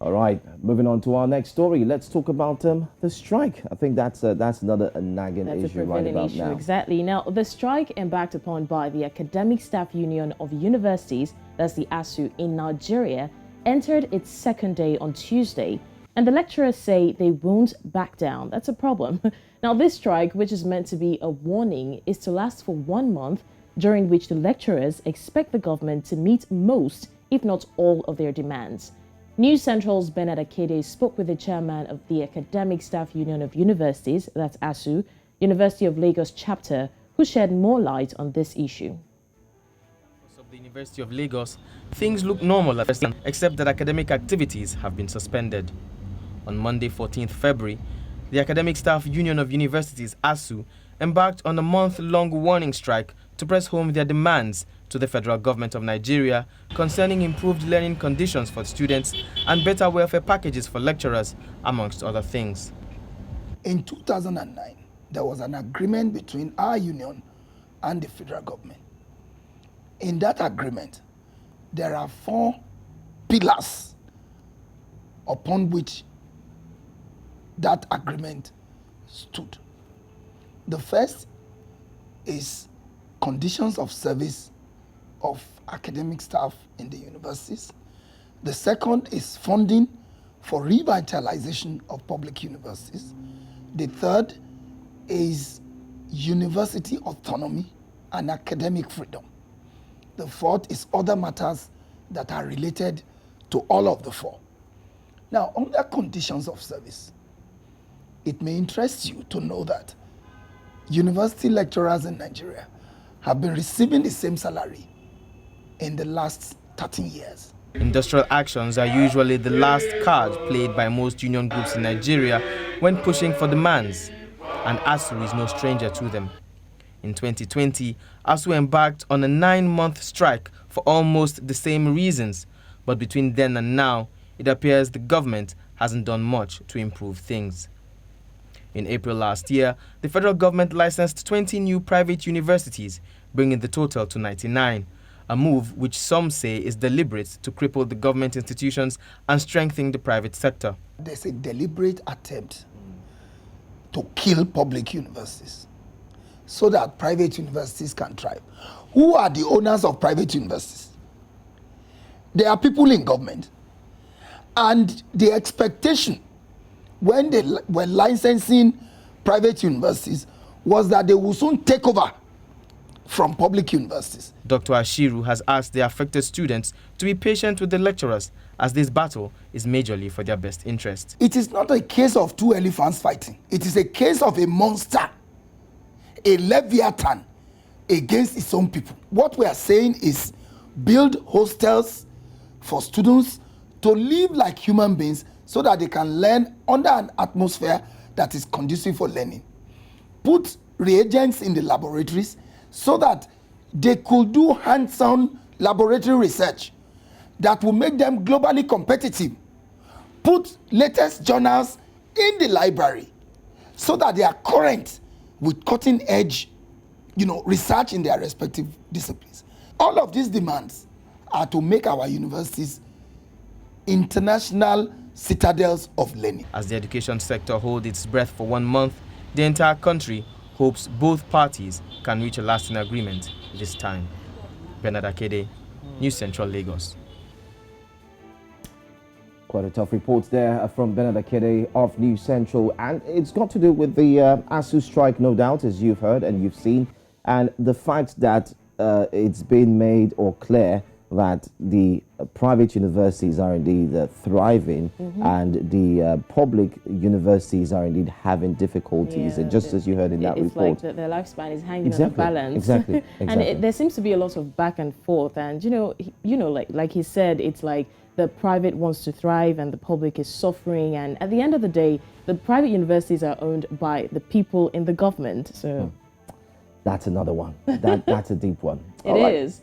All right, moving on to our next story. Let's talk about the strike. I think that's another nagging issue right about now. Exactly. Now, the strike embarked upon by the Academic Staff Union of Universities, that's the ASUU in Nigeria, entered its second day on Tuesday. And the lecturers say they won't back down. That's a problem. Now, this strike, which is meant to be a warning, is to last for 1 month, during which the lecturers expect the government to meet most, if not all, of their demands. News Central's Akede spoke with the chairman of the Academic Staff Union of Universities, that's ASUU, University of Lagos chapter, who shed more light on this issue. Of the University of Lagos, things look normal at first, except that academic activities have been suspended. On Monday, 14th February, the Academic Staff Union of Universities, ASUU, embarked on a month-long warning strike to press home their demands to the federal government of Nigeria concerning improved learning conditions for students and better welfare packages for lecturers, amongst other things. In 2009, there was an agreement between our union and the federal government. In that agreement, there are 4 pillars upon which that agreement stood. The first is conditions of service of academic staff in the universities. The second is funding for revitalization of public universities. The third is university autonomy and academic freedom. The fourth is other matters that are related to all of the 4. Now, under conditions of service, it may interest you to know that university lecturers in Nigeria have been receiving the same salary in the last 13 years. Industrial actions are usually the last card played by most union groups in Nigeria when pushing for demands, and ASUU is no stranger to them. In 2020, ASUU embarked on a 9-month strike for almost the same reasons, but between then and now, it appears the government hasn't done much to improve things. In April last year, the federal government licensed 20 new private universities, bringing the total to 99. A move which some say is deliberate to cripple the government institutions and strengthen the private sector. There's a deliberate attempt to kill public universities so that private universities can thrive. Who are the owners of private universities? They are people in government. And the expectation when they were licensing private universities was that they will soon take over from public universities. Dr. Ashiru has asked the affected students to be patient with the lecturers, as this battle is majorly for their best interest. It is not a case of 2 elephants fighting. It is a case of a monster, a leviathan against its own people. What we are saying is build hostels for students to live like human beings so that they can learn under an atmosphere that is conducive for learning. Put reagents in the laboratories so that they could do hands-on laboratory research that will make them globally competitive. Put latest journals in the library so that they are current with cutting-edge, research in their respective disciplines. All of these demands are to make our universities international citadels of learning. As the education sector holds its breath for 1 month, the entire country hopes both parties can reach a lasting agreement this time. Akede, News Central, Lagos. Quite a tough report there from Akede of News Central, and it's got to do with the ASUU strike, no doubt, as you've heard and you've seen, and the fact that it's been made or clear that the private universities are indeed thriving, and the public universities are indeed having diffiques, just as you heard in that report. It's like their lifespan is hanging on the balance. Exactly. And there seems to be a lot of back and forth, and like he said, it's like the private wants to thrive and the public is suffering, and at the end of the day, the private universities are owned by the people in the government. So that's another one. That's a deep one. It is.